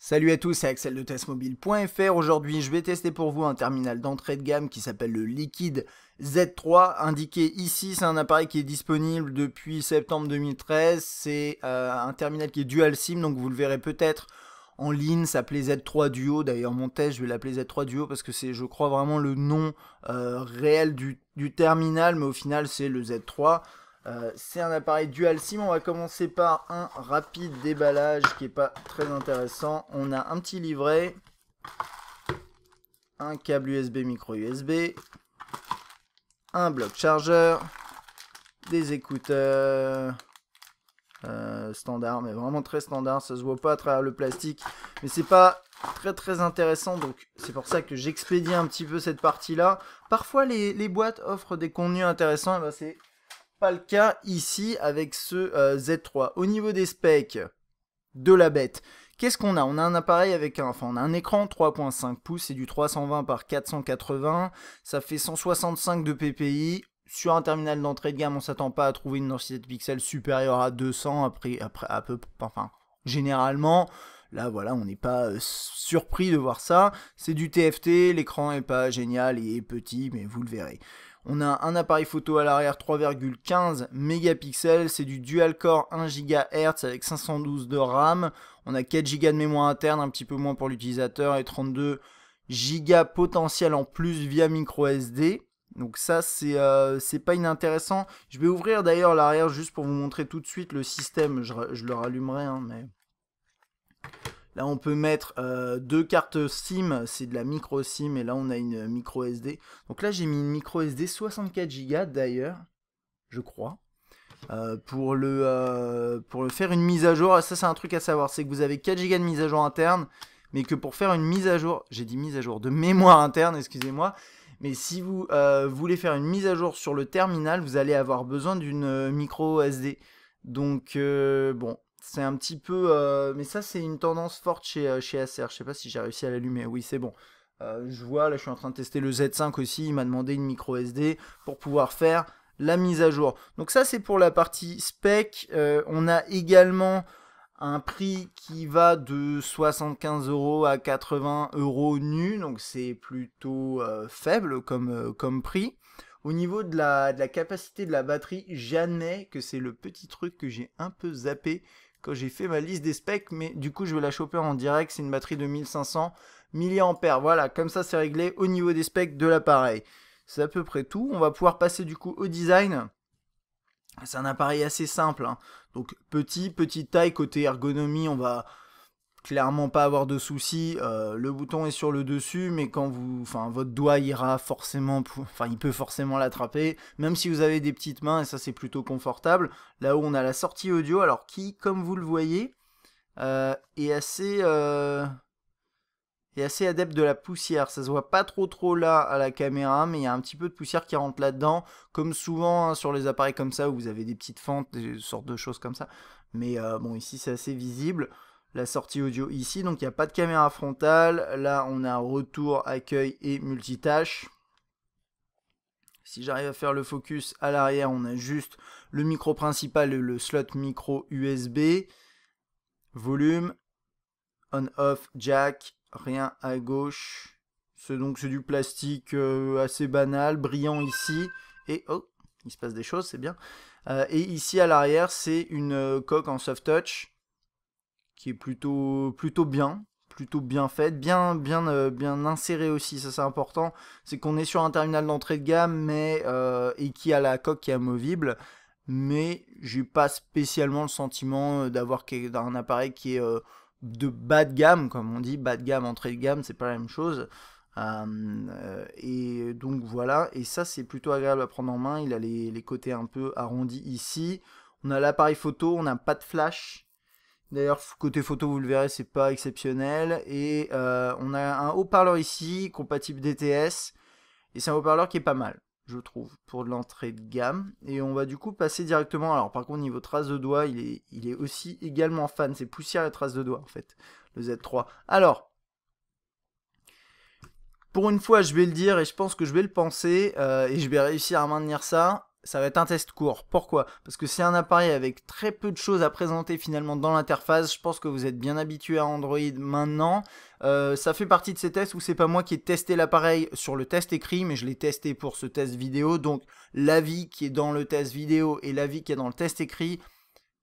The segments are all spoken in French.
Salut à tous, c'est Axel de testmobile.fr. Aujourd'hui, je vais tester pour vous un terminal d'entrée de gamme qui s'appelle le Liquid Z3. Indiqué ici, c'est un appareil qui est disponible depuis septembre 2013. C'est un terminal qui est dual SIM, donc vous le verrez peut-être en ligne, s'appelait Z3 Duo. D'ailleurs, mon test, je vais l'appeler Z3 Duo parce que c'est, je crois, vraiment le nom réel du terminal, mais au final, c'est le Z3. C'est un appareil dual SIM. On va commencer par un rapide déballage qui n'est pas très intéressant. On a un petit livret, un câble USB micro USB, un bloc chargeur, des écouteurs standard, mais vraiment très standard. Ça se voit pas à travers le plastique, mais c'est pas très intéressant, donc c'est pour ça que j'expédie un petit peu cette partie là. Parfois les boîtes offrent des contenus intéressants, et ben c'est pas le cas ici avec ce Z3. Au niveau des specs de la bête, qu'est-ce qu'on a? On a un appareil avec on a un écran 3.5 pouces, c'est du 320 par 480, ça fait 165 de ppi. Sur un terminal d'entrée de gamme, on s'attend pas à trouver une densité de pixels supérieure à 200 après à peu, enfin généralement. Là voilà, on n'est pas surpris de voir ça. C'est du TFT, l'écran est pas génial et est petit, mais vous le verrez. On a un appareil photo à l'arrière 3,15 mégapixels, c'est du dual-core 1 GHz avec 512 de RAM. On a 4 Go de mémoire interne, un petit peu moins pour l'utilisateur, et 32 Go potentiel en plus via micro SD. Donc ça, c'est pas inintéressant. Je vais ouvrir d'ailleurs l'arrière juste pour vous montrer tout de suite le système. Je le rallumerai, hein, mais... Là, on peut mettre deux cartes SIM, c'est de la micro SIM, et là, on a une micro SD. Donc là, j'ai mis une micro SD 64 Go d'ailleurs, je crois, pour le faire une mise à jour. Ça, c'est un truc à savoir, c'est que vous avez 4 Go de mise à jour interne, mais que pour faire une mise à jour, j'ai dit mise à jour de mémoire interne, excusez-moi, mais si vous voulez faire une mise à jour sur le terminal, vous allez avoir besoin d'une micro SD. Donc, bon... C'est un petit peu... mais ça, c'est une tendance forte chez Acer. Je sais pas si j'ai réussi à l'allumer. Oui, c'est bon. Je vois, là, je suis en train de tester le Z5 aussi. Il m'a demandé une micro SD pour pouvoir faire la mise à jour. Donc ça, c'est pour la partie spec. On a également un prix qui va de 75 € à 80 € nu. Donc c'est plutôt faible comme prix. Au niveau de la capacité de la batterie, j'admets que c'est le petit truc que j'ai un peu zappé quand j'ai fait ma liste des specs, mais du coup je vais la choper en direct. C'est une batterie de 1500 mAh. Voilà, comme ça c'est réglé au niveau des specs de l'appareil. C'est à peu près tout. On va pouvoir passer du coup au design. C'est un appareil assez simple, hein. Donc petite taille, côté ergonomie, on va clairement pas avoir de soucis. Le bouton est sur le dessus, mais quand votre doigt ira forcément, il peut forcément l'attraper, même si vous avez des petites mains, et ça c'est plutôt confortable. Là où on a la sortie audio, alors qui, comme vous le voyez, est assez adepte de la poussière. Ça se voit pas trop là à la caméra, mais il y a un petit peu de poussière qui rentre là-dedans, comme souvent, hein, sur les appareils comme ça où vous avez des petites fentes, des sortes de choses comme ça. Mais bon, ici c'est assez visible. La sortie audio ici, donc il n'y a pas de caméra frontale. Là, on a retour, accueil et multitâche. Si j'arrive à faire le focus à l'arrière, on a juste le micro principal et le slot micro USB. Volume, on-off, jack, rien à gauche. C'est du plastique assez banal, brillant ici. Et oh, il se passe des choses, c'est bien. Et ici à l'arrière, c'est une coque en soft touch qui est plutôt bien faite, bien insérée aussi. Ça c'est important. C'est qu'on est sur un terminal d'entrée de gamme, mais et qui a la coque qui est amovible. Mais j'ai pas spécialement le sentiment d'avoir un appareil qui est de bas de gamme, comme on dit, bas de gamme, entrée de gamme, c'est pas la même chose. Et donc voilà, et ça c'est plutôt agréable à prendre en main. Il a les côtés un peu arrondis ici. On a l'appareil photo, on n'a pas de flash. D'ailleurs, côté photo, vous le verrez, c'est pas exceptionnel. Et on a un haut-parleur ici, compatible DTS. Et c'est un haut-parleur qui est pas mal, je trouve, pour de l'entrée de gamme. Et on va du coup passer directement. Alors par contre, niveau trace de doigt, il est aussi également fan. C'est poussière et trace de doigt, en fait, le Z3. Alors, pour une fois, je vais le dire et je pense que je vais le penser. Et je vais réussir à maintenir ça. ça va être un test court. Pourquoi? Parce que c'est un appareil avec très peu de choses à présenter finalement dans l'interface. Je pense que vous êtes bien habitué à Android maintenant. Ça fait partie de ces tests où c'est pas moi qui ai testé l'appareil sur le test écrit, mais je l'ai testé pour ce test vidéo. Donc l'avis qui est dans le test vidéo et l'avis qui est dans le test écrit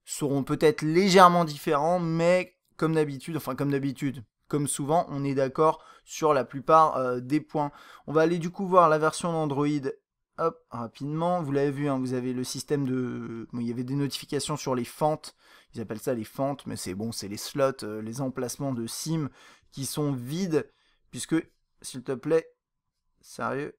seront peut-être légèrement différents, mais comme d'habitude, comme souvent, on est d'accord sur la plupart des points. On va aller du coup voir la version d'Android. Hop, rapidement, vous l'avez vu, hein, vous avez le système de... Bon, il y avait des notifications sur les fentes, ils appellent ça les fentes, mais c'est bon, c'est les slots, les emplacements de SIM qui sont vides, puisque, s'il te plaît, sérieux,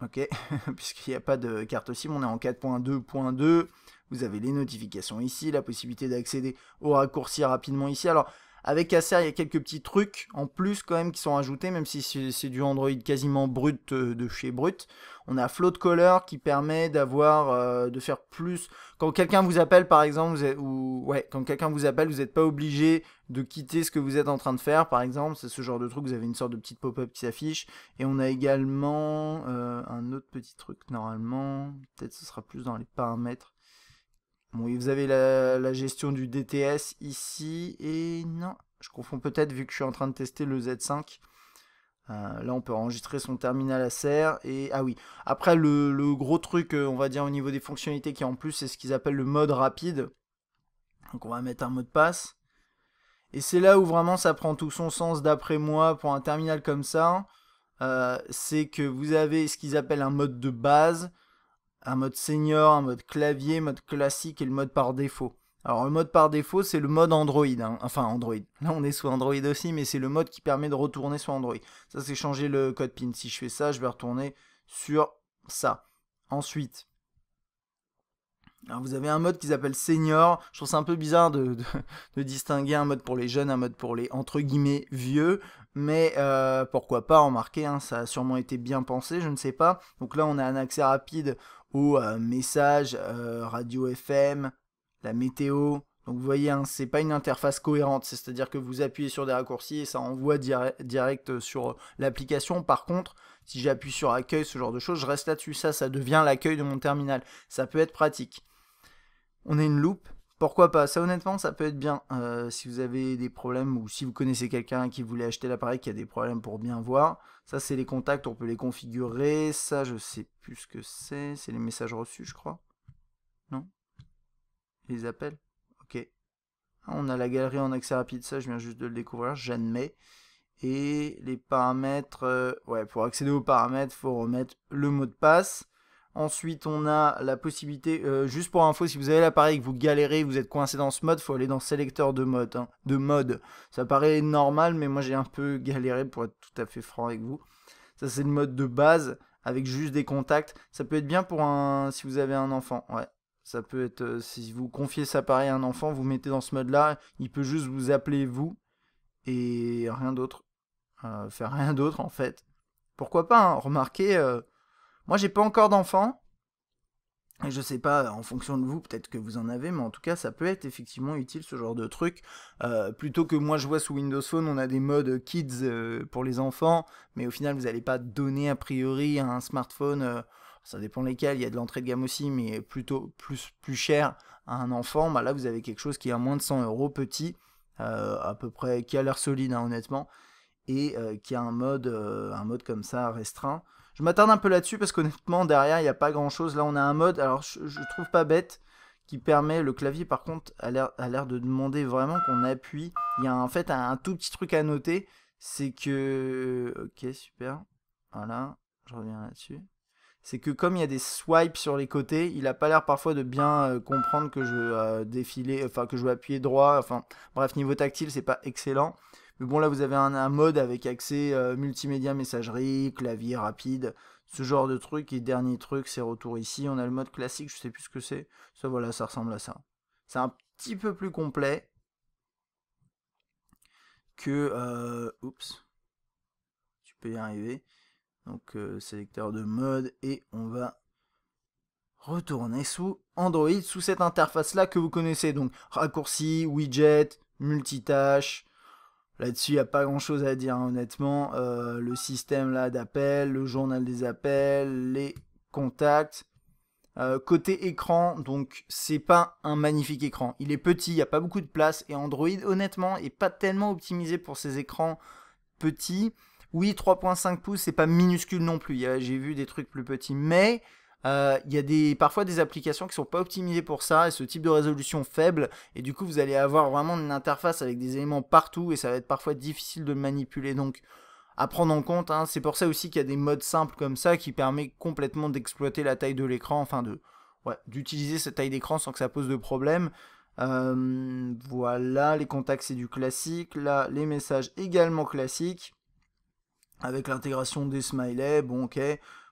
ok, puisqu'il n'y a pas de carte SIM, on est en 4.2.2, vous avez les notifications ici, la possibilité d'accéder au raccourci rapidement ici. Alors, avec Acer, il y a quelques petits trucs en plus quand même qui sont ajoutés, même si c'est du Android quasiment brut de chez Brut. On a Float Caller qui permet d'avoir, de faire plus. Quand quelqu'un vous appelle par exemple, quand quelqu'un vous appelle, vous n'êtes pas obligé de quitter ce que vous êtes en train de faire, par exemple. C'est ce genre de truc, vous avez une sorte de petite pop-up qui s'affiche. Et on a également un autre petit truc normalement, peut-être ce sera plus dans les paramètres. Bon, vous avez la gestion du DTS ici, et non, je confonds peut-être vu que je suis en train de tester le Z5. Là, on peut enregistrer son terminal Acer, et ah oui, après le gros truc, on va dire au niveau des fonctionnalités qui est en plus, c'est ce qu'ils appellent le mode rapide. Donc on va mettre un mot de passe. Et c'est là où vraiment ça prend tout son sens d'après moi pour un terminal comme ça. C'est que vous avez ce qu'ils appellent un mode de base, un mode senior, un mode clavier, mode classique et le mode par défaut. Alors le mode par défaut, c'est le mode Android, hein. Enfin Android. Là on est sous Android aussi, mais c'est le mode qui permet de retourner sur Android. Ça c'est changer le code PIN. Si je fais ça, je vais retourner sur ça. Ensuite, alors vous avez un mode qui s'appelle senior. Je trouve ça un peu bizarre de distinguer un mode pour les jeunes, un mode pour les entre guillemets vieux. Mais pourquoi pas, remarquez, hein, ça a sûrement été bien pensé, je ne sais pas. Donc là on a un accès rapide aux messages, radio FM, la météo. Donc vous voyez, hein, c'est pas une interface cohérente, c'est-à-dire que vous appuyez sur des raccourcis et ça envoie direct sur l'application. Par contre, si j'appuie sur accueil, ce genre de choses, je reste là-dessus. Ça devient l'accueil de mon terminal. Ça peut être pratique. On a une loupe. Pourquoi pas? Ça honnêtement, ça peut être bien. Si vous avez des problèmes ou si vous connaissez quelqu'un qui voulait acheter l'appareil qui a des problèmes pour bien voir. Ça, c'est les contacts, on peut les configurer. Ça, je sais plus ce que c'est. C'est les messages reçus, je crois. Non? Les appels? Ok. On a la galerie en accès rapide, ça, je viens juste de le découvrir, j'admets. Et les paramètres, ouais, pour accéder aux paramètres, il faut remettre le mot de passe. Ensuite, on a la possibilité, juste pour info, si vous avez l'appareil et que vous galérez, vous êtes coincé dans ce mode, il faut aller dans sélecteur de mode, hein, de mode. Ça paraît normal, mais moi j'ai un peu galéré pour être tout à fait franc avec vous. Ça, c'est le mode de base, avec juste des contacts. Ça peut être bien pour si vous avez un enfant, ouais. Ça peut être, si vous confiez cet appareil à un enfant, vous mettez dans ce mode-là, il peut juste vous appeler vous, et rien d'autre. Faire rien d'autre en fait. Pourquoi pas, hein, remarquez, moi j'ai pas encore d'enfant, et je sais pas, en fonction de vous, peut-être que vous en avez, mais en tout cas ça peut être effectivement utile ce genre de truc. Plutôt que moi je vois sous Windows Phone, on a des modes kids pour les enfants, mais au final vous n'allez pas donner a priori à un smartphone, ça dépend lesquels, il y a de l'entrée de gamme aussi, mais plutôt plus cher à un enfant. Bah là vous avez quelque chose qui est à moins de 100 € petit, à peu près, qui a l'air solide hein, honnêtement, et qui a un mode comme ça restreint. Je m'attarde un peu là-dessus parce qu'honnêtement derrière il n'y a pas grand chose. Là on a un mode, alors je trouve pas bête, qui permet, le clavier par contre a l'air de demander vraiment qu'on appuie. Il y a en fait un tout petit truc à noter, c'est que, ok super, voilà, je reviens là-dessus. C'est que comme il y a des swipes sur les côtés, il a pas l'air parfois de bien comprendre que je veux défiler, enfin que je veux appuyer droit, enfin bref niveau tactile c'est pas excellent. Mais bon là vous avez un mode avec accès multimédia, messagerie, clavier rapide, ce genre de truc. Et dernier truc c'est retour ici, on a le mode classique, je sais plus ce que c'est. Ça voilà, ça ressemble à ça. C'est un petit peu plus complet que... oups, tu peux y arriver. Donc sélecteur de mode et on va retourner sous Android, sous cette interface là que vous connaissez. Donc raccourci, widget, multitâche. Là-dessus, il n'y a pas grand-chose à dire, hein, honnêtement. Le système là d'appel, le journal des appels, les contacts. Côté écran, donc c'est pas un magnifique écran. Il est petit, il n'y a pas beaucoup de place. Et Android, honnêtement, est pas tellement optimisé pour ces écrans petits. Oui, 3.5 pouces, c'est pas minuscule non plus. J'ai vu des trucs plus petits. Mais il y a parfois des applications qui sont pas optimisées pour ça. Et ce type de résolution faible. Et du coup, vous allez avoir vraiment une interface avec des éléments partout. Et ça va être parfois difficile de le manipuler. Donc, à prendre en compte, hein. C'est pour ça aussi qu'il y a des modes simples comme ça qui permettent complètement d'exploiter la taille de l'écran, enfin d'utiliser cette taille d'écran sans que ça pose de problème. Voilà, les contacts c'est du classique, là les messages également classiques, avec l'intégration des smileys, bon ok.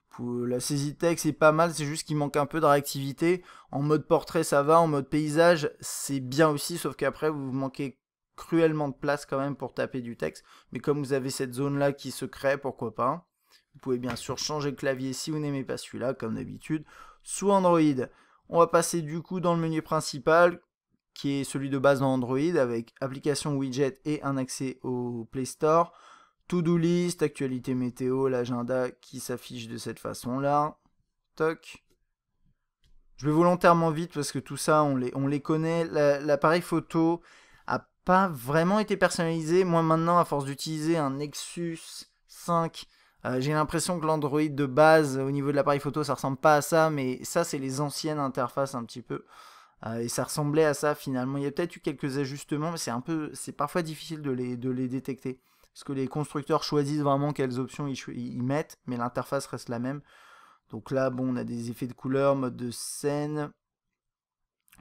Pour la saisie de texte c'est pas mal, c'est juste qu'il manque un peu de réactivité. En mode portrait ça va, en mode paysage c'est bien aussi, sauf qu'après vous manquez cruellement de place quand même pour taper du texte, mais comme vous avez cette zone là qui se crée, pourquoi pas. Vous pouvez bien sûr changer le clavier si vous n'aimez pas celui-là, comme d'habitude. Sous Android, on va passer du coup dans le menu principal, qui est celui de base dans Android, avec application widget et un accès au Play Store. To-do list, actualité météo, l'agenda qui s'affiche de cette façon-là. Toc. Je vais volontairement vite parce que tout ça, on les connaît. L'appareil photo a pas vraiment été personnalisé. Moi maintenant, à force d'utiliser un Nexus 5, j'ai l'impression que l'Android de base, au niveau de l'appareil photo, ça ressemble pas à ça. Mais ça, c'est les anciennes interfaces un petit peu. Et ça ressemblait à ça finalement. Il y a peut-être eu quelques ajustements, mais c'est parfois difficile de les détecter. Parce que les constructeurs choisissent vraiment quelles options ils mettent, mais l'interface reste la même. Donc là, bon, on a des effets de couleur, mode de scène,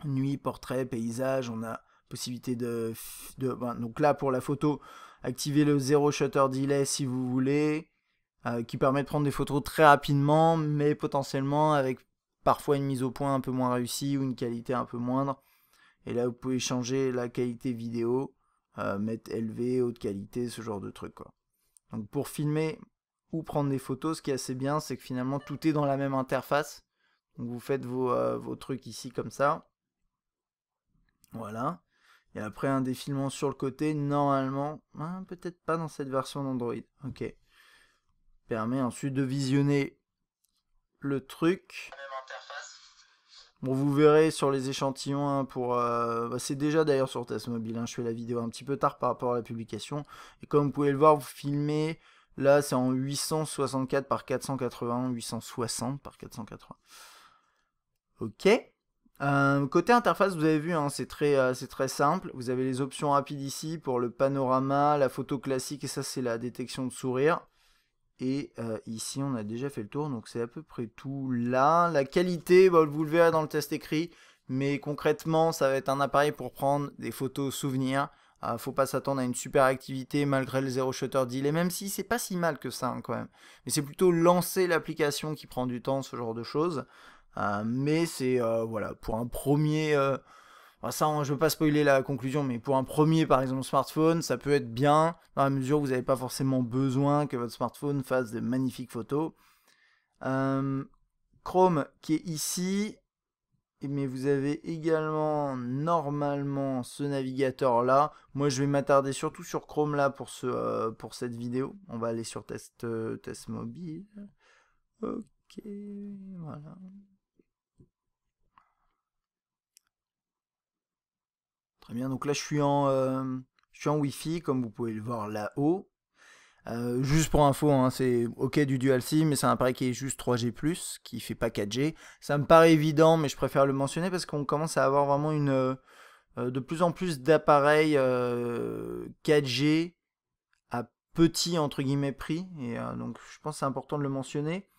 nuit, portrait, paysage, on a possibilité donc là, pour la photo, activer le zéro shutter delay si vous voulez, qui permet de prendre des photos très rapidement, mais potentiellement avec parfois une mise au point un peu moins réussie ou une qualité un peu moindre. Et là, vous pouvez changer la qualité vidéo, mettre élevé, haute qualité, ce genre de truc, quoi. Donc pour filmer ou prendre des photos, ce qui est assez bien, c'est que finalement tout est dans la même interface. Donc vous faites vos trucs ici comme ça. Voilà. Et après un défilement sur le côté, normalement, peut-être pas dans cette version d'Android. Ok. Permet ensuite de visionner le truc. Bon, vous verrez sur les échantillons, hein, c'est déjà d'ailleurs sur Test Mobile, hein, je fais la vidéo un petit peu tard par rapport à la publication. Et comme vous pouvez le voir, vous filmez, là c'est en 864 par 480, 860 par 480. Ok. Côté interface, vous avez vu, hein, c'est très simple. Vous avez les options rapides ici pour le panorama, la photo classique, et ça c'est la détection de sourire. Et ici, on a déjà fait le tour, donc c'est à peu près tout là. La qualité, bah, vous le verrez dans le test écrit, mais concrètement, ça va être un appareil pour prendre des photos souvenirs. Faut pas s'attendre à une super activité malgré le zéro shutter delay, même si c'est pas si mal que ça, hein, quand même. Mais c'est plutôt lancer l'application qui prend du temps, ce genre de choses. Mais c'est, voilà, pour un premier... ça, je veux pas spoiler la conclusion, mais pour un premier, par exemple, smartphone, ça peut être bien, dans la mesure où vous n'avez pas forcément besoin que votre smartphone fasse de magnifiques photos. Chrome qui est ici, mais vous avez également, normalement, ce navigateur-là. Moi, je vais m'attarder surtout sur Chrome, là, pour cette vidéo. On va aller sur test mobile. Ok, voilà. Très bien, donc là je suis en Wi-Fi, comme vous pouvez le voir là-haut. Juste pour info, hein, c'est ok du dual SIM, mais c'est un appareil qui est juste 3G+, qui fait pas 4G. Ça me paraît évident, mais je préfère le mentionner parce qu'on commence à avoir vraiment de plus en plus d'appareils 4G à petit entre guillemets prix, et donc je pense que c'est important de le mentionner.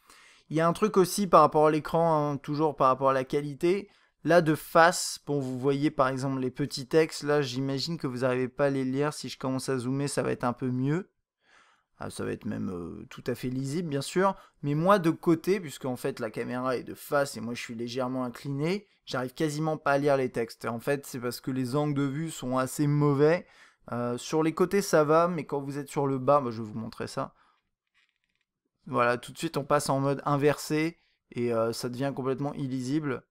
Il y a un truc aussi par rapport à l'écran, hein, toujours par rapport à la qualité. Là, de face, bon, vous voyez par exemple les petits textes. Là, j'imagine que vous n'arrivez pas à les lire. Si je commence à zoomer, ça va être un peu mieux. Ça va être même tout à fait lisible, bien sûr. Mais moi, de côté, puisque en fait la caméra est de face et moi je suis légèrement incliné, j'arrive quasiment pas à lire les textes. Et en fait, c'est parce que les angles de vue sont assez mauvais. Sur les côtés, ça va, mais quand vous êtes sur le bas, je vais vous montrer ça. Voilà, tout de suite, on passe en mode inversé et ça devient complètement illisible.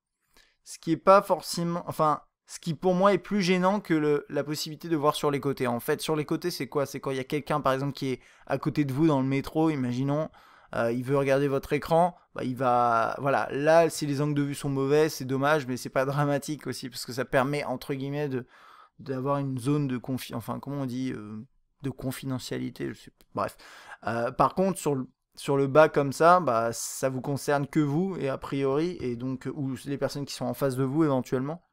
Ce qui est pas forcément... Enfin, ce qui pour moi est plus gênant que la possibilité de voir sur les côtés. En fait, sur les côtés, c'est quoi? C'est quand il y a quelqu'un, par exemple, qui est à côté de vous dans le métro, imaginons. il veut regarder votre écran, bah, il va... Voilà, là, si les angles de vue sont mauvais, c'est dommage, mais c'est pas dramatique aussi, parce que ça permet, entre guillemets, d'avoir une zone de enfin, comment on dit, de confidentialité, je sais pas. Bref. Par contre, sur le bas comme ça, bah, ça vous concerne que vous, et a priori, et donc, ou les personnes qui sont en face de vous éventuellement,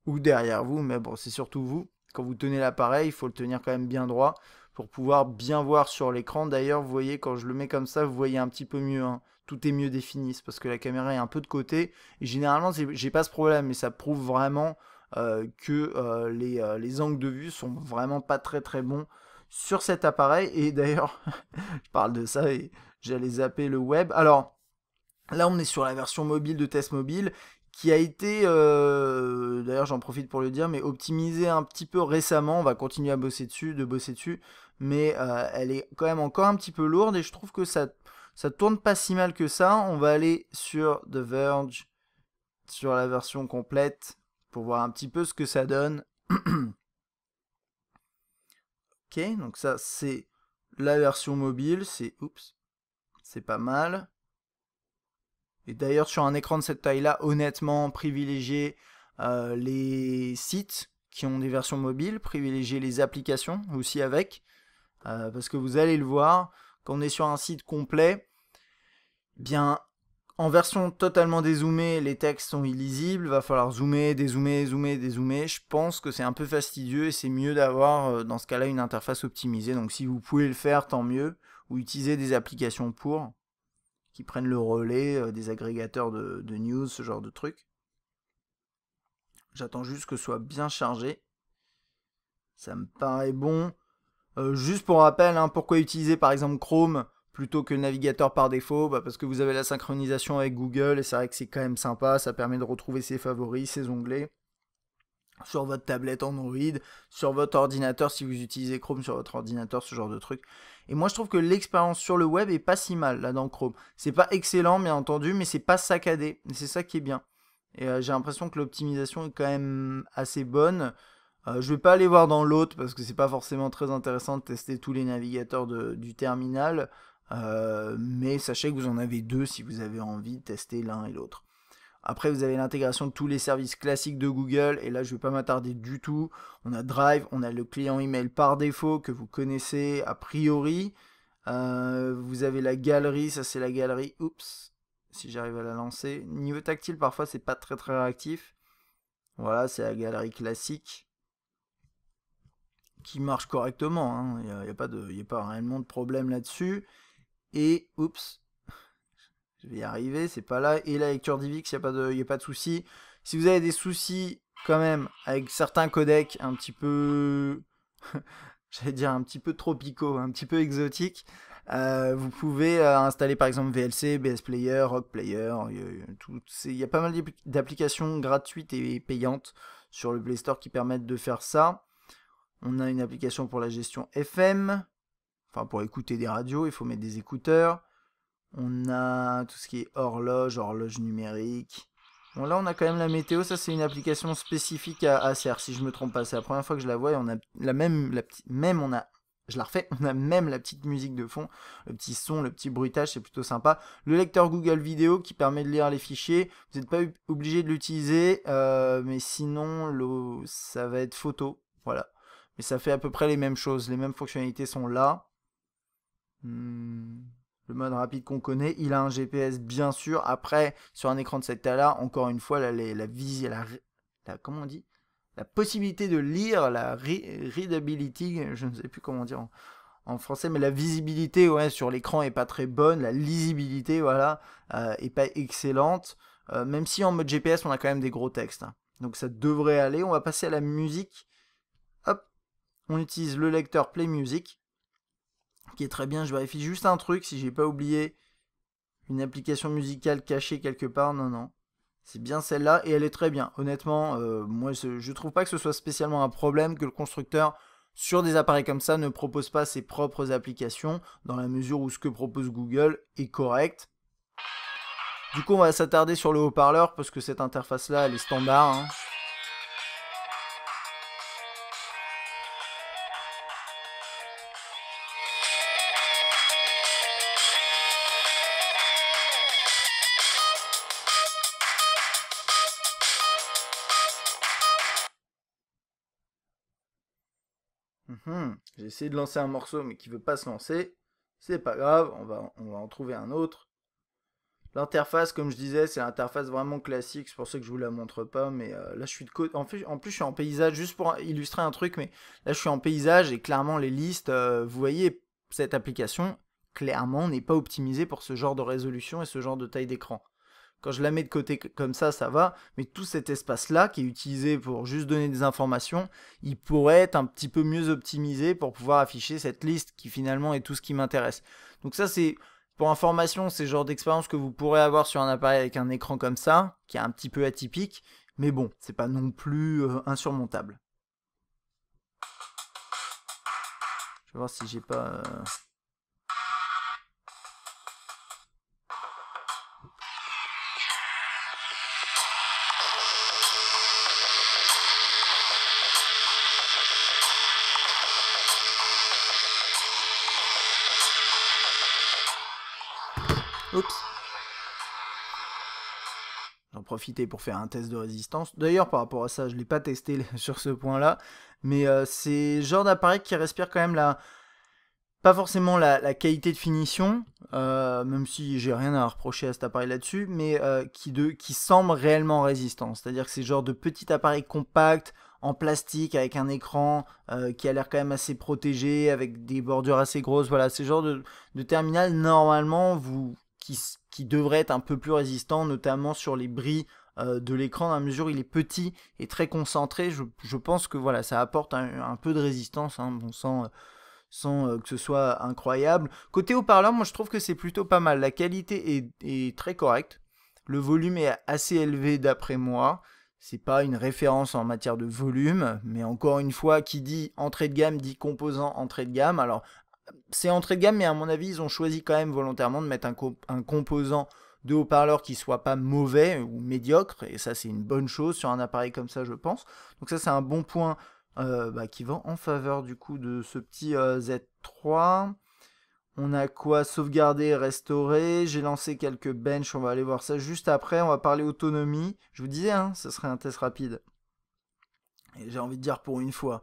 ou derrière vous, mais bon, c'est surtout vous. Quand vous tenez l'appareil, il faut le tenir quand même bien droit pour pouvoir bien voir sur l'écran. D'ailleurs, vous voyez, quand je le mets comme ça, vous voyez un petit peu mieux, hein. Tout est mieux défini, c'est parce que la caméra est un peu de côté. Et généralement, j'ai pas ce problème, mais ça prouve vraiment que les angles de vue sont vraiment pas très très bons sur cet appareil. Et d'ailleurs, je parle de ça et j'allais zapper le web. Alors, là, on est sur la version mobile de Test Mobile qui a été, d'ailleurs j'en profite pour le dire, mais optimisée un petit peu récemment. On va continuer à bosser dessus, mais elle est quand même encore un petit peu lourde et je trouve que ça tourne pas si mal que ça. On va aller sur The Verge, sur la version complète, pour voir un petit peu ce que ça donne. Ok, donc ça c'est la version mobile, c'est pas mal. Et d'ailleurs, sur un écran de cette taille-là, honnêtement, privilégiez les sites qui ont des versions mobiles, privilégiez les applications aussi avec, parce que vous allez le voir, quand on est sur un site complet, bien, en version totalement dézoomée, les textes sont illisibles, va falloir zoomer, dézoomer, zoomer, dézoomer. Je pense que c'est un peu fastidieux et c'est mieux d'avoir, dans ce cas-là, une interface optimisée. Donc si vous pouvez le faire, tant mieux, ou utiliser des applications pour qui prennent le relais, des agrégateurs de news, ce genre de trucs. J'attends juste que ce soit bien chargé. Ça me paraît bon. Juste pour rappel, hein, pourquoi utiliser par exemple Chrome plutôt que le navigateur par défaut, bah parce que vous avez la synchronisation avec Google et c'est vrai que c'est quand même sympa, ça permet de retrouver ses favoris, ses onglets sur votre tablette Android, sur votre ordinateur si vous utilisez Chrome sur votre ordinateur, ce genre de truc. Et moi je trouve que l'expérience sur le web est pas si mal là dans Chrome. C'est pas excellent bien entendu, mais c'est pas saccadé. Et c'est ça qui est bien. Et j'ai l'impression que l'optimisation est quand même assez bonne. Je vais pas aller voir dans l'autre parce que c'est pas forcément très intéressant de tester tous les navigateurs du terminal. Mais sachez que vous en avez deux si vous avez envie de tester l'un et l'autre. Après, vous avez l'intégration de tous les services classiques de Google, et là, je ne vais pas m'attarder du tout. On a Drive, on a le client email par défaut que vous connaissez a priori. Vous avez la galerie, ça c'est la galerie. Oups, si j'arrive à la lancer. Niveau tactile, parfois, c'est pas très très réactif. Voilà, c'est la galerie classique qui marche correctement, hein. Il n'y a pas réellement de problème là-dessus. Et, oups, je vais y arriver, c'est pas là. Et la lecture DivX, il n'y a pas de souci. Si vous avez des soucis quand même avec certains codecs un petit peu, j'allais dire un petit peu tropicaux, un petit peu exotiques, vous pouvez installer par exemple VLC, BS Player, Rock Player. Il y a pas mal d'applications gratuites et payantes sur le Play Store qui permettent de faire ça. On a une application pour la gestion FM, enfin pour écouter des radios, il faut mettre des écouteurs. On a tout ce qui est horloge numérique. Bon là on a quand même la météo, ça c'est une application spécifique à Acer, si je me trompe pas, c'est la première fois que je la vois et on a je la refais, on a même la petite musique de fond, le petit son, le petit bruitage, c'est plutôt sympa. Le lecteur Google Vidéo qui permet de lire les fichiers, vous n'êtes pas obligé de l'utiliser, mais sinon ça va être photo, voilà. Mais ça fait à peu près les mêmes choses, les mêmes fonctionnalités sont là. Le mode rapide qu'on connaît, il a un GPS bien sûr. Après, sur un écran de cette taille-là, encore une fois, comment on dit, la possibilité de lire, la readability, je ne sais plus comment dire en français, mais la visibilité, ouais, sur l'écran est pas très bonne. La lisibilité, voilà, est pas excellente. Même si en mode GPS, on a quand même des gros textes, hein. Donc ça devrait aller. On va passer à la musique. Hop, on utilise le lecteur Play Music qui est très bien. Je vérifie juste un truc si j'ai pas oublié une application musicale cachée quelque part. Non, non. C'est bien celle-là et elle est très bien. Honnêtement, moi je trouve pas que ce soit spécialement un problème que le constructeur sur des appareils comme ça ne propose pas ses propres applications dans la mesure où ce que propose Google est correct. Du coup, on va s'attarder sur le haut-parleur parce que cette interface-là, elle est standard, hein. J'ai essayé de lancer un morceau mais qui veut pas se lancer. C'est pas grave, on va en trouver un autre. L'interface, comme je disais, c'est l'interface vraiment classique, c'est pour ça que je vous la montre pas, mais là je suis de côté. En plus, je suis en paysage, juste pour illustrer un truc, mais là je suis en paysage et clairement les listes, vous voyez, cette application, clairement, n'est pas optimisée pour ce genre de résolution et ce genre de taille d'écran. Quand je la mets de côté comme ça va, mais tout cet espace-là, qui est utilisé pour juste donner des informations, il pourrait être un petit peu mieux optimisé pour pouvoir afficher cette liste qui finalement est tout ce qui m'intéresse. Donc ça, c'est pour information, c'est le genre d'expérience que vous pourrez avoir sur un appareil avec un écran comme ça, qui est un petit peu atypique, mais bon, c'est pas non plus insurmontable. Je vais voir si j'ai pas... Oups. J'en profitais pour faire un test de résistance. D'ailleurs, par rapport à ça, je ne l'ai pas testé sur ce point-là. Mais c'est le genre d'appareil qui respire quand même pas forcément la qualité de finition, même si j'ai rien à reprocher à cet appareil là-dessus, mais qui semble réellement résistant. C'est-à-dire que c'est le genre de petit appareil compact, en plastique, avec un écran qui a l'air quand même assez protégé, avec des bordures assez grosses. Voilà, c'est le genre de terminal, normalement, qui devrait être un peu plus résistant, notamment sur les bris de l'écran, dans la mesure où il est petit et très concentré. Je pense que voilà, ça apporte un peu de résistance, hein, bon, sans que ce soit incroyable. Côté haut-parleur, moi je trouve que c'est plutôt pas mal. La qualité est très correcte. Le volume est assez élevé d'après moi. C'est pas une référence en matière de volume, mais encore une fois, qui dit entrée de gamme dit composant entrée de gamme. Alors, c'est entrée de gamme, mais à mon avis, ils ont choisi quand même volontairement de mettre un composant de haut-parleur qui soit pas mauvais ou médiocre, et ça c'est une bonne chose sur un appareil comme ça, je pense. Donc ça c'est un bon point qui va en faveur du coup de ce petit Z3. On a quoi? Sauvegarder, restaurer. J'ai lancé quelques benches, on va aller voir ça juste après. On va parler autonomie. Je vous disais, hein, ce serait un test rapide. Et j'ai envie de dire pour une fois.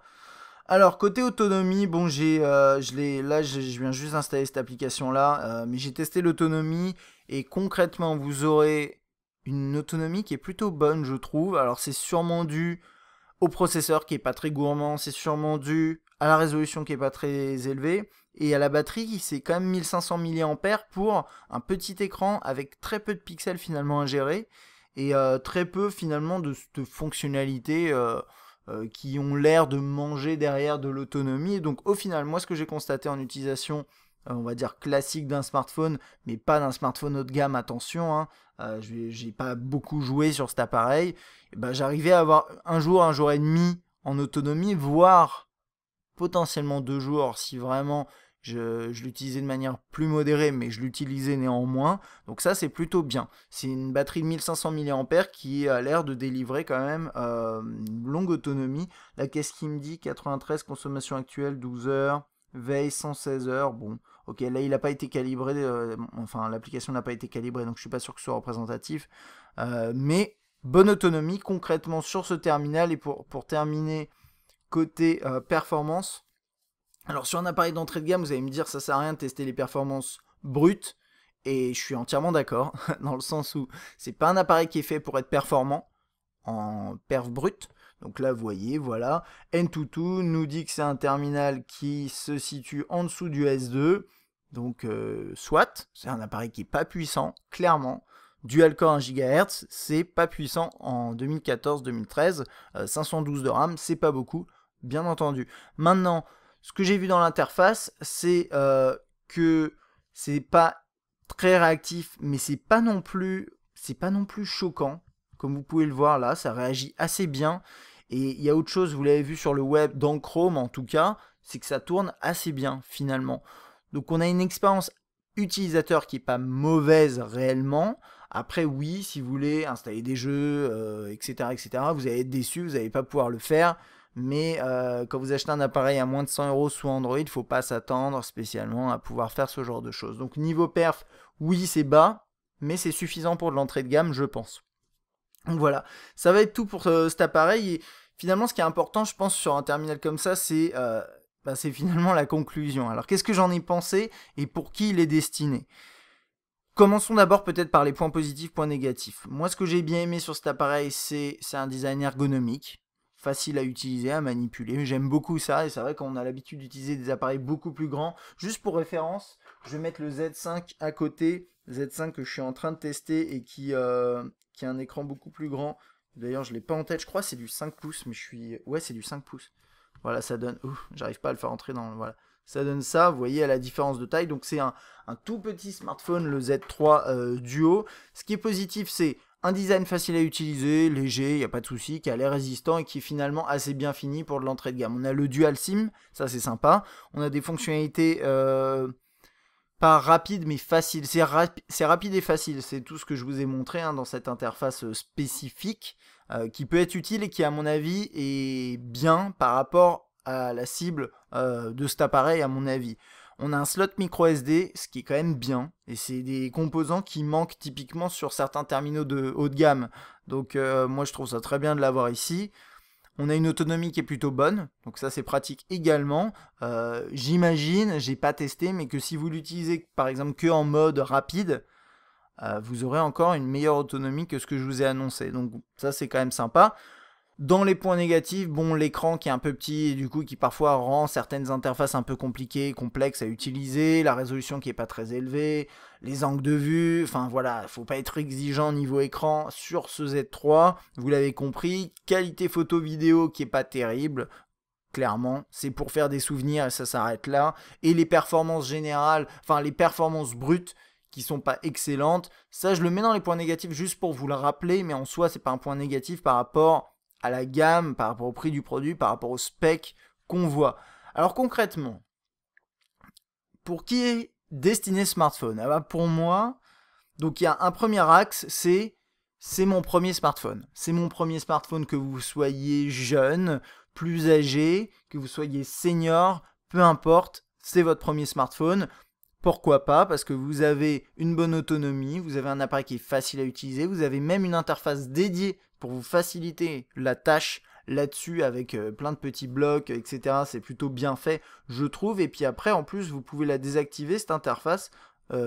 Alors, côté autonomie, bon, je viens juste d'installer cette application-là, mais j'ai testé l'autonomie, et concrètement, vous aurez une autonomie qui est plutôt bonne, je trouve. Alors, c'est sûrement dû au processeur qui est pas très gourmand, c'est sûrement dû à la résolution qui est pas très élevée, et à la batterie qui c'est quand même 1500 mAh pour un petit écran avec très peu de pixels finalement à gérer, et très peu finalement de fonctionnalités qui ont l'air de manger derrière de l'autonomie. Et donc au final, moi ce que j'ai constaté en utilisation, on va dire classique d'un smartphone, mais pas d'un smartphone haut de gamme, attention, hein, j'ai pas beaucoup joué sur cet appareil, et ben, j'arrivais à avoir un jour et demi en autonomie, voire potentiellement 2 jours si vraiment je l'utilisais de manière plus modérée, mais je l'utilisais néanmoins. Donc ça, c'est plutôt bien. C'est une batterie de 1500 mAh qui a l'air de délivrer quand même une longue autonomie. Là, qu'est-ce qu'il me dit? 93, consommation actuelle, 12 heures. Veille 116 heures. Bon, ok, là, il n'a pas été calibré. Enfin, l'application n'a pas été calibrée, donc je suis pas sûr que ce soit représentatif. Mais bonne autonomie concrètement sur ce terminal. Et pour terminer, côté performance, alors sur un appareil d'entrée de gamme, vous allez me dire ça sert à rien de tester les performances brutes, et je suis entièrement d'accord, dans le sens où c'est pas un appareil qui est fait pour être performant en perf brute. Donc là vous voyez, voilà, N22 nous dit que c'est un terminal qui se situe en dessous du S2, donc soit, c'est un appareil qui est pas puissant, clairement. Dual core 1 GHz, c'est pas puissant en 2014-2013, 512 de RAM, c'est pas beaucoup, bien entendu. Maintenant, ce que j'ai vu dans l'interface, c'est que c'est pas très réactif, mais c'est pas non plus choquant. Comme vous pouvez le voir là, ça réagit assez bien. Et il y a autre chose, vous l'avez vu sur le web, dans Chrome en tout cas, c'est que ça tourne assez bien finalement. Donc on a une expérience utilisateur qui est pas mauvaise réellement. Après oui, si vous voulez installer des jeux, etc., vous allez être déçu, vous n'allez pas pouvoir le faire. Mais quand vous achetez un appareil à moins de 100 € sous Android, il ne faut pas s'attendre spécialement à pouvoir faire ce genre de choses. Donc niveau perf, oui c'est bas, mais c'est suffisant pour de l'entrée de gamme, je pense. Donc voilà, ça va être tout pour cet appareil. Et finalement, ce qui est important, je pense, sur un terminal comme ça, c'est bah, c'est finalement la conclusion. Alors qu'est-ce que j'en ai pensé et pour qui il est destiné? Commençons d'abord peut-être par les points positifs, points négatifs. Moi, ce que j'ai bien aimé sur cet appareil, c'est un design ergonomique, facile à utiliser, à manipuler. J'aime beaucoup ça, et c'est vrai qu'on a l'habitude d'utiliser des appareils beaucoup plus grands. Juste pour référence, je vais mettre le Z5 à côté, Z5 que je suis en train de tester et qui a un écran beaucoup plus grand. D'ailleurs, je ne l'ai pas en tête, je crois que c'est du 5 pouces, mais je suis... Ouais, c'est du 5 pouces. Voilà, ça donne... Ouh, j'arrive pas à le faire entrer dans... Voilà. Ça donne ça, vous voyez, à la différence de taille. Donc c'est un tout petit smartphone, le Z3 Duo. Ce qui est positif, c'est un design facile à utiliser, léger, il n'y a pas de souci, qui a l'air résistant et qui est finalement assez bien fini pour de l'entrée de gamme. On a le Dual SIM, ça c'est sympa. On a des fonctionnalités pas rapides mais faciles. C'est rapide et facile, c'est tout ce que je vous ai montré dans cette interface spécifique qui peut être utile et qui à mon avis est bien par rapport à la cible de cet appareil à mon avis. On a un slot micro SD, ce qui est quand même bien, et c'est des composants qui manquent typiquement sur certains terminaux de haut de gamme. Donc moi je trouve ça très bien de l'avoir ici. On a une autonomie qui est plutôt bonne, donc ça c'est pratique également. J'imagine, j'ai pas testé, mais que si vous l'utilisez par exemple que en mode rapide, vous aurez encore une meilleure autonomie que ce que je vous ai annoncé. Donc ça c'est quand même sympa. Dans les points négatifs, bon, l'écran qui est un peu petit et du coup qui parfois rend certaines interfaces un peu compliquées, complexes à utiliser, la résolution qui est pas très élevée, les angles de vue, enfin voilà, faut pas être exigeant niveau écran sur ce Z3, vous l'avez compris, qualité photo vidéo qui est pas terrible, clairement, c'est pour faire des souvenirs et ça s'arrête là, et les performances générales, enfin les performances brutes qui sont pas excellentes, ça je le mets dans les points négatifs juste pour vous le rappeler, mais en soi c'est pas un point négatif par rapport à la gamme, par rapport au prix du produit, par rapport au spec qu'on voit. Alors concrètement, pour qui est destiné ce smartphone? Pour moi, donc il y a un premier axe, c'est mon premier smartphone. C'est mon premier smartphone, que vous soyez jeune, plus âgé, que vous soyez senior, peu importe, c'est votre premier smartphone. Pourquoi pas? Parce que vous avez une bonne autonomie, vous avez un appareil qui est facile à utiliser, vous avez même une interface dédiée pour vous faciliter la tâche là-dessus avec plein de petits blocs, etc. C'est plutôt bien fait, je trouve. Et puis après, en plus, vous pouvez la désactiver, cette interface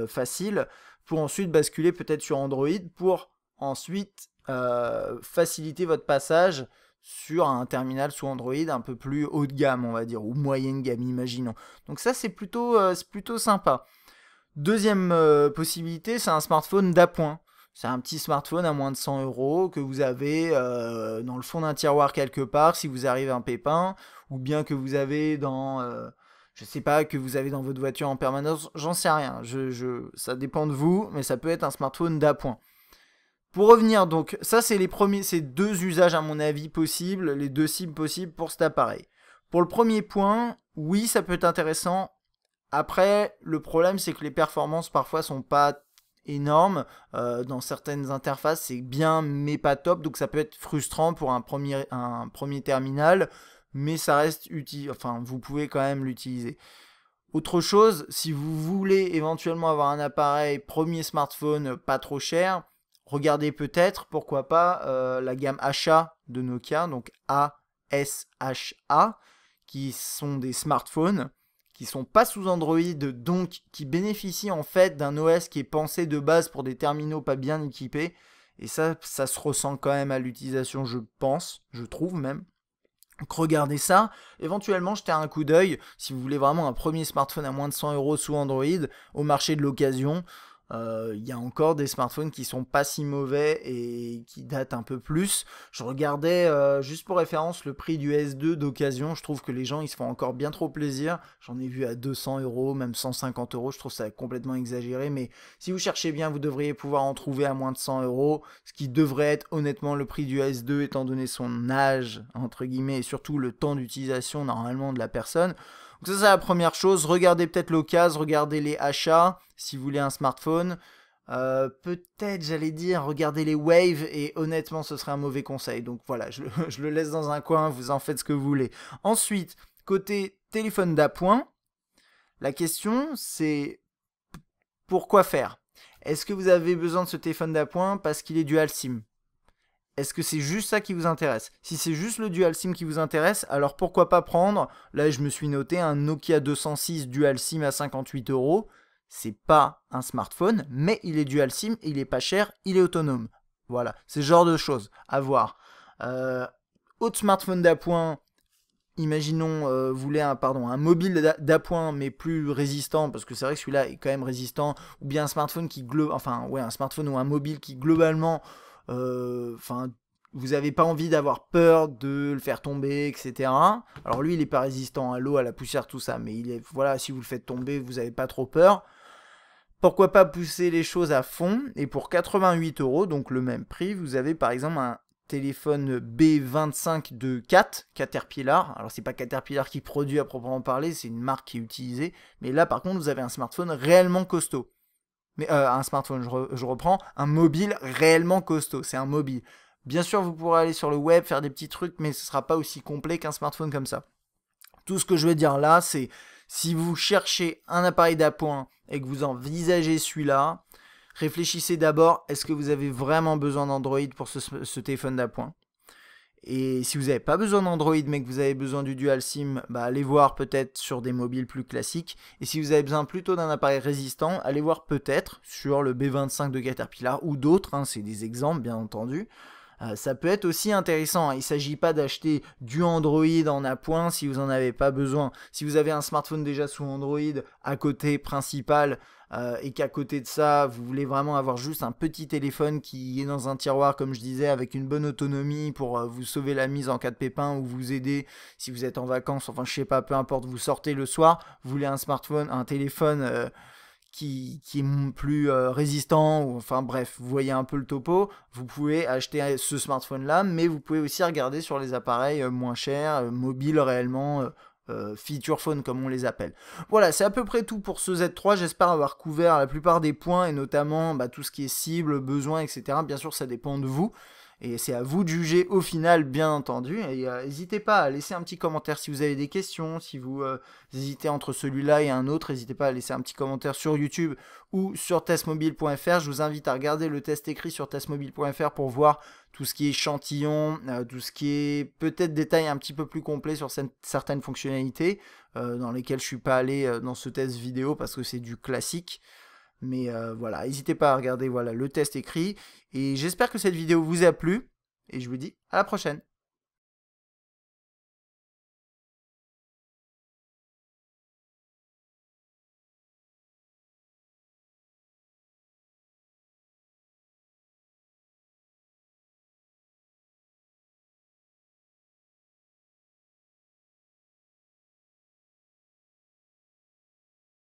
facile, pour ensuite basculer peut-être sur Android, pour ensuite faciliter votre passage sur un terminal sous Android un peu plus haut de gamme, on va dire, ou moyenne gamme, imaginons. Donc ça, c'est plutôt sympa. Deuxième possibilité, c'est un smartphone d'appoint. C'est un petit smartphone à moins de 100 € que vous avez dans le fond d'un tiroir quelque part si vous arrive un pépin, ou bien que vous avez dans, je sais pas, que vous avez dans votre voiture en permanence, j'en sais rien. Ça dépend de vous, mais ça peut être un smartphone d'appoint. Pour revenir donc, ça c'est ces deux usages à mon avis possibles, les deux cibles possibles pour cet appareil. Pour le premier point, oui ça peut être intéressant. Après, le problème c'est que les performances parfois sont pas énormes. Dans certaines interfaces c'est bien mais pas top, donc ça peut être frustrant pour un premier terminal, mais ça reste utile, enfin vous pouvez quand même l'utiliser. Autre chose, si vous voulez éventuellement avoir un appareil premier smartphone pas trop cher, regardez peut-être, pourquoi pas, la gamme HA de Nokia, donc ASHA, qui sont des smartphones qui sont pas sous Android, donc qui bénéficient en fait d'un OS qui est pensé de base pour des terminaux pas bien équipés. Et ça se ressent quand même à l'utilisation, je pense, je trouve même. Donc regardez ça, éventuellement jetez un coup d'œil si vous voulez vraiment un premier smartphone à moins de 100 € sous Android au marché de l'occasion. Il y a encore des smartphones qui sont pas si mauvais et qui datent un peu plus. Je regardais juste pour référence le prix du S2 d'occasion. Je trouve que les gens ils se font encore bien trop plaisir. J'en ai vu à 200 €, même 150 €. Je trouve ça complètement exagéré. Mais si vous cherchez bien, vous devriez pouvoir en trouver à moins de 100 €. Ce qui devrait être honnêtement le prix du S2 étant donné son âge, entre guillemets, et surtout le temps d'utilisation normalement de la personne. Donc ça c'est la première chose, regardez peut-être l'occasion, regardez les achats si vous voulez un smartphone. Peut-être j'allais dire regardez les Wave et honnêtement ce serait un mauvais conseil. Donc voilà, je le laisse dans un coin, vous en faites ce que vous voulez. Ensuite, côté téléphone d'appoint, la question c'est pourquoi faire? Est-ce que vous avez besoin de ce téléphone d'appoint parce qu'il est dual SIM? est-ce que c'est juste ça qui vous intéresse? Si c'est juste le Dual SIM qui vous intéresse, alors pourquoi pas prendre, là je me suis noté un Nokia 206 Dual SIM à 58 €. C'est pas un smartphone, mais il est Dual SIM, il est pas cher, il est autonome. Voilà, c'est ce genre de choses à voir. Autre smartphone d'appoint, imaginons, vous voulez un mobile d'appoint mais plus résistant, parce que c'est vrai que celui-là est quand même résistant, ou bien un smartphone un smartphone ou un mobile qui globalement vous n'avez pas envie d'avoir peur de le faire tomber, etc. Alors lui, il n'est pas résistant à l'eau, à la poussière, tout ça, mais voilà, si vous le faites tomber, vous n'avez pas trop peur. Pourquoi pas pousser les choses à fond? Et pour 88 €, donc le même prix, vous avez par exemple un téléphone B25 de Caterpillar. Alors c'est pas Caterpillar qui produit à proprement parler, c'est une marque qui est utilisée. Mais là par contre, vous avez un smartphone réellement costaud. Mais un smartphone, je reprends, un mobile réellement costaud, c'est un mobile. Bien sûr, vous pourrez aller sur le web, faire des petits trucs, mais ce ne sera pas aussi complet qu'un smartphone comme ça. Tout ce que je veux dire là, c'est si vous cherchez un appareil d'appoint et que vous envisagez celui-là, réfléchissez d'abord, est-ce que vous avez vraiment besoin d'Android pour ce téléphone d'appoint? Et si vous n'avez pas besoin d'Android mais que vous avez besoin du Dual SIM, allez voir peut-être sur des mobiles plus classiques. Et si vous avez besoin plutôt d'un appareil résistant, allez voir peut-être sur le B25 de Caterpillar ou d'autres, hein, c'est des exemples bien entendu. Ça peut être aussi intéressant. Il ne s'agit pas d'acheter du Android en appoint si vous n'en avez pas besoin. Si vous avez un smartphone déjà sous Android à côté principal et qu'à côté de ça, vous voulez vraiment avoir juste un petit téléphone qui est dans un tiroir, comme je disais, avec une bonne autonomie pour vous sauver la mise en cas de pépin ou vous aider si vous êtes en vacances, enfin je sais pas, peu importe, vous sortez le soir, vous voulez un smartphone, un téléphone qui est plus résistant, ou enfin bref, vous voyez un peu le topo, vous pouvez acheter ce smartphone là, mais vous pouvez aussi regarder sur les appareils moins chers, mobiles réellement, feature phone comme on les appelle. Voilà, c'est à peu près tout pour ce Z3, j'espère avoir couvert la plupart des points, et notamment tout ce qui est cible, besoin, etc. Bien sûr, ça dépend de vous. Et c'est à vous de juger au final, bien entendu. Et n'hésitez pas à laisser un petit commentaire si vous avez des questions, si vous hésitez entre celui-là et un autre, n'hésitez pas à laisser un petit commentaire sur YouTube ou sur testmobile.fr. Je vous invite à regarder le test écrit sur testmobile.fr pour voir tout ce qui est échantillon, tout ce qui est peut-être détail un petit peu plus complet sur certaines fonctionnalités dans lesquelles je ne suis pas allé dans ce test vidéo parce que c'est du classique. Mais voilà, n'hésitez pas à regarder le test écrit. Et j'espère que cette vidéo vous a plu. Et je vous dis à la prochaine.